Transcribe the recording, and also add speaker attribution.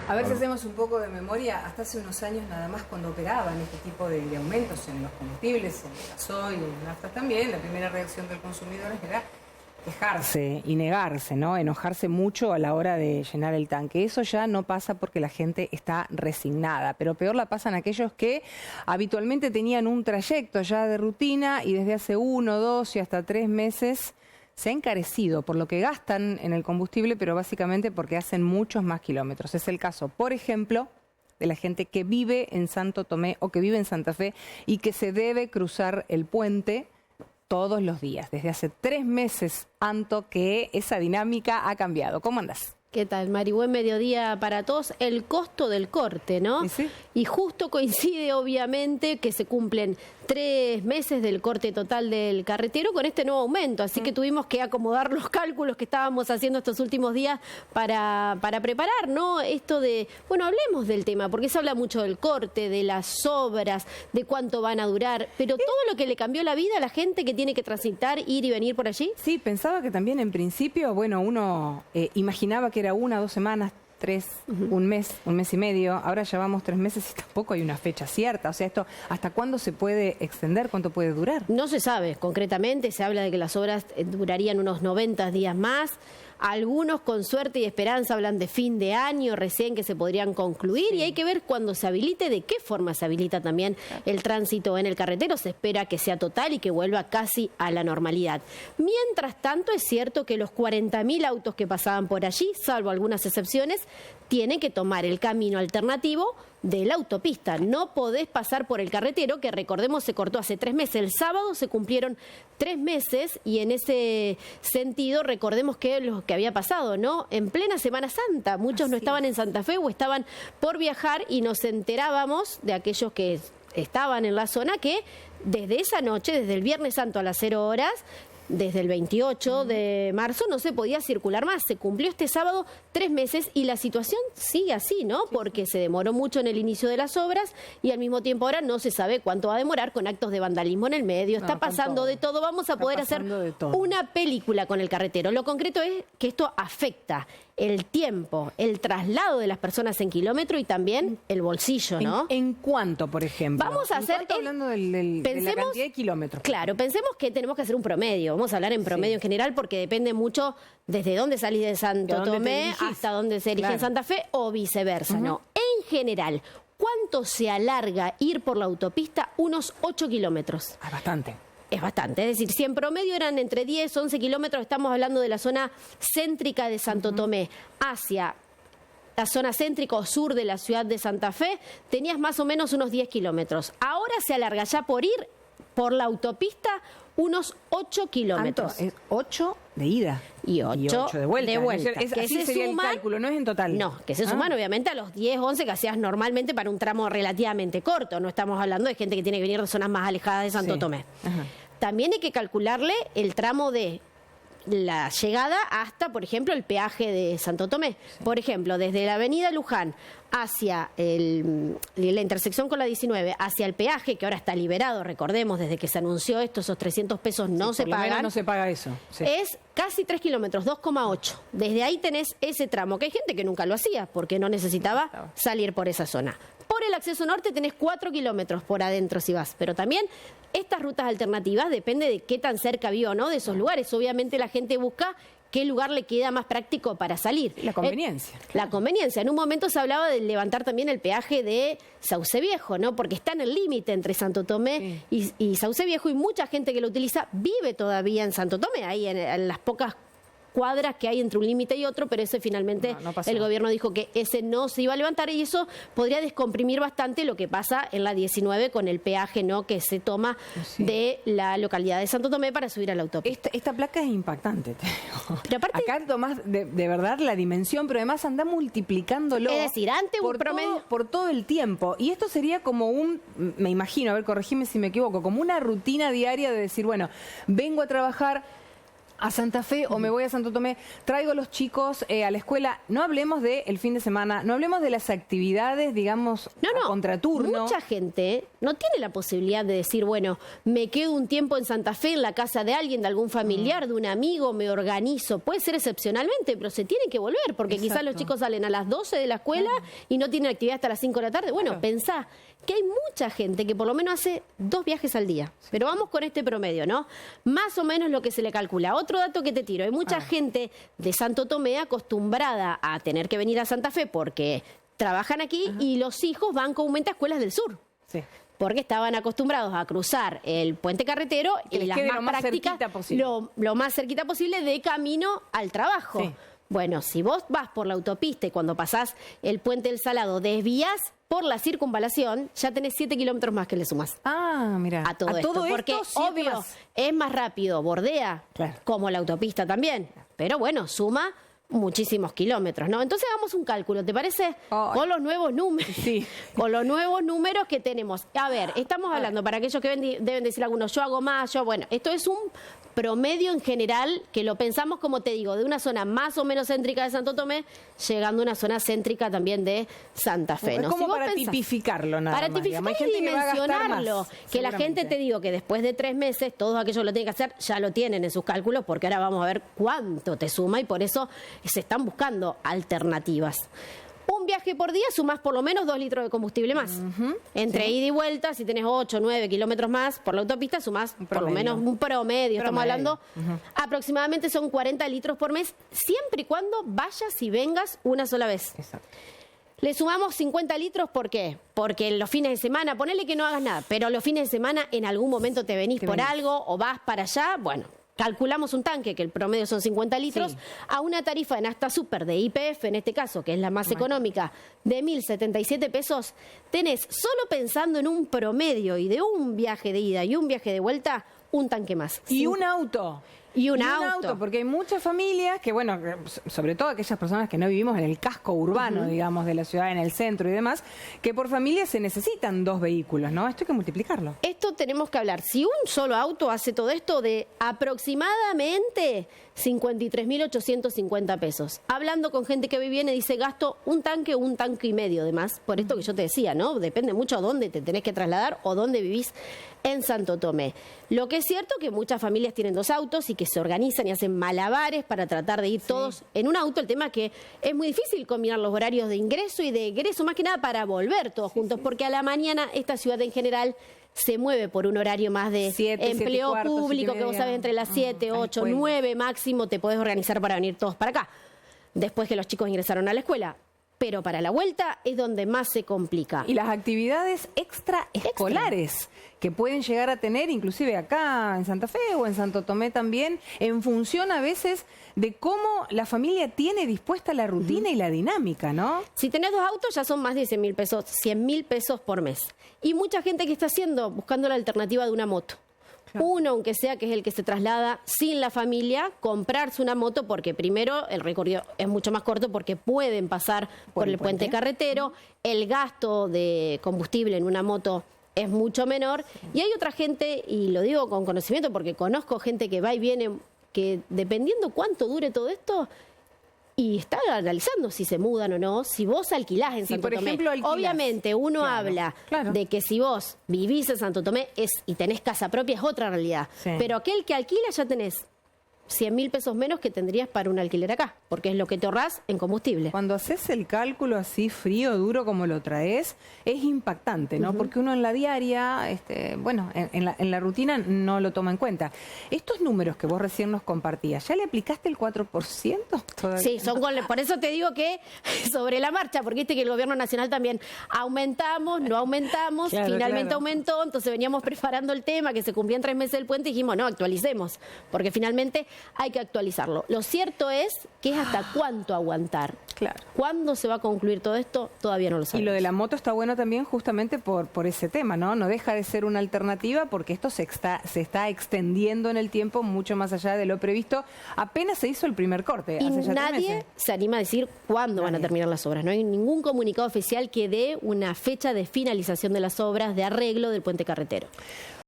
Speaker 1: A ver si hacemos un poco de memoria. Hasta hace unos años nada más, cuando operaban este tipo de aumentos en los combustibles, en el gasoil, en la nafta también, la primera reacción del consumidor era quejarse y negarse, ¿no? Enojarse mucho a la hora de llenar el tanque. Eso ya no pasa porque la gente está resignada, pero peor la pasan aquellos que habitualmente tenían un trayecto ya de rutina y desde hace 1, 2 y hasta 3 meses se ha encarecido por lo que gastan en el combustible, pero básicamente porque hacen muchos más kilómetros. Es el caso, por ejemplo, de la gente que vive en Santo Tomé o que vive en Santa Fe y que se debe cruzar el puente todos los días. Desde hace 3 meses, Anto, que esa dinámica ha cambiado. ¿Cómo andás?
Speaker 2: ¿Qué tal, Mari? Buen mediodía para todos. El costo del corte, ¿no?
Speaker 1: ¿Y sí?
Speaker 2: Y justo coincide, obviamente, que se cumplen 3 meses del corte total del carretero con este nuevo aumento. Así que tuvimos que acomodar los cálculos que estábamos haciendo estos últimos días para preparar, ¿no? Esto de, bueno, hablemos del tema, porque se habla mucho del corte, de las obras, de cuánto van a durar, pero todo lo que le cambió la vida a la gente que tiene que transitar, ir y venir por allí.
Speaker 1: Sí, pensaba que también en principio, bueno, uno imaginaba que era 1 o 2 semanas, 3, un mes y medio. Ahora ya vamos 3 meses y tampoco hay una fecha cierta. O sea, esto, ¿hasta cuándo se puede extender? ¿Cuánto puede durar?
Speaker 2: No se sabe concretamente, se habla de que las obras durarían unos 90 días más. Algunos con suerte y esperanza hablan de fin de año recién que se podrían concluir, y hay que ver cuándo se habilite, de qué forma se habilita también el tránsito en el carretero. Se espera que sea total y que vuelva casi a la normalidad. Mientras tanto, es cierto que los 40.000 autos que pasaban por allí, salvo algunas excepciones, tienen que tomar el camino alternativo de la autopista. No podés pasar por el carretero, que recordemos se cortó hace 3 meses. El sábado se cumplieron 3 meses y en ese sentido recordemos que lo que había pasado, ¿no? En plena Semana Santa, muchos no estaban en Santa Fe o estaban por viajar y nos enterábamos de aquellos que estaban en la zona que desde esa noche, desde el Viernes Santo a las 0 horas, desde el 28 de marzo no se podía circular más. Se cumplió este sábado 3 meses y la situación sigue así, ¿no? Porque se demoró mucho en el inicio de las obras y al mismo tiempo ahora no se sabe cuánto va a demorar, con actos de vandalismo en el medio. Está pasando de todo. Vamos a poder hacer una película con el carretero. Lo concreto es que esto afecta el tiempo, el traslado de las personas en kilómetro y también el bolsillo, ¿no?
Speaker 1: ¿En cuánto, por ejemplo?
Speaker 2: Vamos a hacer...
Speaker 1: hablando de la cantidad de kilómetros.
Speaker 2: Claro, pensemos que tenemos que hacer un promedio. Vamos a hablar en promedio en general porque depende mucho desde dónde salís de Santo Tomé hasta dónde se dirige en Santa Fe o viceversa, ¿no? En general, ¿cuánto se alarga ir por la autopista? Unos 8 kilómetros.
Speaker 1: Ah, bastante.
Speaker 2: Es bastante, es decir, si en promedio eran entre 10, 11 kilómetros, estamos hablando de la zona céntrica de Santo Tomé hacia la zona céntrica o sur de la ciudad de Santa Fe, tenías más o menos unos 10 kilómetros. Ahora se alarga ya por ir por la autopista unos 8 kilómetros.
Speaker 1: Anto, es 8 de ida
Speaker 2: y 8
Speaker 1: de vuelta.
Speaker 2: Que
Speaker 1: así sería el cálculo, no es en total.
Speaker 2: No, que se suman obviamente a los 10, 11 que hacías normalmente para un tramo relativamente corto. No estamos hablando de gente que tiene que venir de zonas más alejadas de Santo Tomé. También hay que calcularle el tramo de la llegada hasta, por ejemplo, el peaje de Santo Tomé. Por ejemplo, desde la avenida Luján hacia la intersección con la 19, hacia el peaje, que ahora está liberado, recordemos, desde que se anunció esto, esos 300 pesos no se pagan.
Speaker 1: No se paga eso.
Speaker 2: Es casi 3 kilómetros, 2,8. Desde ahí tenés ese tramo, que hay gente que nunca lo hacía, porque no necesitaba salir por esa zona. Por el acceso norte tenés 4 kilómetros por adentro si vas, pero también estas rutas alternativas depende de qué tan cerca viva o no de esos lugares. Obviamente la gente busca qué lugar le queda más práctico para salir.
Speaker 1: La conveniencia.
Speaker 2: La conveniencia. En un momento se hablaba de levantar también el peaje de Sauce Viejo, ¿no? Porque está en el límite entre Santo Tomé y Sauce Viejo, y mucha gente que lo utiliza vive todavía en Santo Tomé, ahí en las pocas cuadras que hay entre un límite y otro, pero ese finalmente el gobierno dijo que ese no se iba a levantar, y eso podría descomprimir bastante lo que pasa en la 19 con el peaje, ¿no?, que se toma de la localidad de Santo Tomé para subir a la autopista.
Speaker 1: Esta placa es impactante, te digo.
Speaker 2: Pero aparte,
Speaker 1: acá tomás de verdad la dimensión, pero además anda multiplicándolo.
Speaker 2: Es decir, antes un promedio
Speaker 1: por todo el tiempo. Y esto sería como me imagino, a ver, corregime si me equivoco, como una rutina diaria de decir, bueno, vengo a trabajar, a Santa Fe o me voy a Santo Tomé, traigo a los chicos a la escuela, no hablemos del fin de semana, no hablemos de las actividades, digamos, a contraturno.
Speaker 2: Mucha gente no tiene la posibilidad de decir, bueno, me quedo un tiempo en Santa Fe, en la casa de alguien, de algún familiar, de un amigo, me organizo. Puede ser excepcionalmente, pero se tiene que volver, porque quizás los chicos salen a las 12 de la escuela y no tienen actividad hasta las 5 de la tarde. Bueno, pensá que hay mucha gente que por lo menos hace 2 viajes al día. Pero vamos con este promedio, ¿no? Más o menos lo que se le calcula. Otro dato que te tiro, hay mucha gente de Santo Tomé acostumbrada a tener que venir a Santa Fe porque trabajan aquí y los hijos van comúnmente a escuelas del sur.
Speaker 1: Sí.
Speaker 2: Porque estaban acostumbrados a cruzar el puente carretero y las más prácticas, lo más cerquita posible de camino al trabajo. Sí. Bueno, si vos vas por la autopista y cuando pasás el puente del Salado desvías por la circunvalación, ya tenés 7 kilómetros más que le sumás.
Speaker 1: Ah, mira.
Speaker 2: A todo esto, porque obvio, es más rápido, bordea, como la autopista también. Pero bueno, suma muchísimos kilómetros, ¿no? Entonces hagamos un cálculo, ¿te parece? Con los nuevos números. Sí. Con los nuevos números que tenemos. A ver, estamos hablando, para aquellos que deben decir algunos, yo hago más, bueno, esto es un promedio en general, que lo pensamos, como te digo, de una zona más o menos céntrica de Santo Tomé, llegando a una zona céntrica también de Santa Fe, ¿no?
Speaker 1: Es como para tipificarlo, nada más.
Speaker 2: Para tipificarlo y dimensionarlo. Que la gente, te digo, que después de 3 meses, todos aquellos que lo tienen que hacer, ya lo tienen en sus cálculos, porque ahora vamos a ver cuánto te suma y por eso se están buscando alternativas. Un viaje por día sumás por lo menos 2 litros de combustible más. Entre ida y vuelta, si tenés 8 o 9 kilómetros más por la autopista, sumás por lo menos un promedio. Estamos hablando, aproximadamente son 40 litros por mes, siempre y cuando vayas y vengas una sola vez. Exacto. Le sumamos 50 litros, ¿por qué? Porque los fines de semana, ponele que no hagas nada, pero los fines de semana en algún momento te venís por algo o vas para allá, bueno, calculamos un tanque, que el promedio son 50 litros, a una tarifa de Nafta Super de YPF, en este caso, que es la más económica, de 1.077 pesos, tenés, solo pensando en un promedio y de un viaje de ida y un viaje de vuelta, un tanque más.
Speaker 1: Y un auto.
Speaker 2: Y un auto,
Speaker 1: porque hay muchas familias que, bueno, sobre todo aquellas personas que no vivimos en el casco urbano, digamos, de la ciudad, en el centro y demás, que por familia se necesitan 2 vehículos, ¿no? Esto hay que multiplicarlo.
Speaker 2: Esto tenemos que hablar. Si un solo auto hace todo esto, de aproximadamente 53.850 pesos. Hablando con gente que viene, dice, gasto un tanque y medio de más. Por esto que yo te decía, ¿no? Depende mucho a dónde te tenés que trasladar o dónde vivís en Santo Tomé. Lo que es cierto que muchas familias tienen 2 autos y que se organizan y hacen malabares para tratar de ir todos en un auto. El tema es que es muy difícil combinar los horarios de ingreso y de egreso, más que nada para volver todos juntos, porque a la mañana esta ciudad en general se mueve por un horario más de empleo público, que vos sabés, entre las 7, 8, 9 máximo te podés organizar para venir todos para acá, después que los chicos ingresaron a la escuela. Pero para la vuelta es donde más se complica.
Speaker 1: Y las actividades extraescolares que pueden llegar a tener, inclusive acá en Santa Fe o en Santo Tomé también, en función a veces de cómo la familia tiene dispuesta la rutina y la dinámica, ¿no?
Speaker 2: Si tenés 2 autos ya son más de 100.000 pesos, 100.000 pesos por mes. Y mucha gente que está buscando la alternativa de una moto. Uno, aunque sea, que es el que se traslada sin la familia, comprarse una moto, porque primero el recorrido es mucho más corto porque pueden pasar por el puente carretero, el gasto de combustible en una moto es mucho menor, y hay otra gente, y lo digo con conocimiento porque conozco gente que va y viene, que dependiendo cuánto dure todo esto, y está analizando si se mudan o no, si vos alquilás en Santo Tomé. Obviamente uno habla de que si vos vivís en Santo Tomé y tenés casa propia es otra realidad. Pero aquel que alquila ya tenés 100.000 pesos menos que tendrías para un alquiler acá, porque es lo que te ahorrás en combustible.
Speaker 1: Cuando haces el cálculo así frío, duro como lo traes, es impactante, ¿no? Porque uno en la diaria, bueno, en la rutina no lo toma en cuenta. Estos números que vos recién nos compartías, ¿ya le aplicaste el 4% todavía?
Speaker 2: Sí, por eso te digo que sobre la marcha, porque viste que el gobierno nacional también aumentamos, no aumentamos, finalmente aumentó, entonces veníamos preparando el tema, que se cumplían 3 meses del puente y dijimos, no, actualicemos, porque finalmente hay que actualizarlo. Lo cierto es que es hasta cuánto aguantar.
Speaker 1: Claro.
Speaker 2: ¿Cuándo se va a concluir todo esto? Todavía no lo sabemos.
Speaker 1: Y lo de la moto está bueno también justamente por ese tema, ¿no? No deja de ser una alternativa porque esto se está extendiendo en el tiempo mucho más allá de lo previsto. Apenas se hizo el primer corte.
Speaker 2: Y
Speaker 1: hace ya
Speaker 2: nadie se anima a decir cuándo van a terminar las obras. No hay ningún comunicado oficial que dé una fecha de finalización de las obras de arreglo del puente carretero.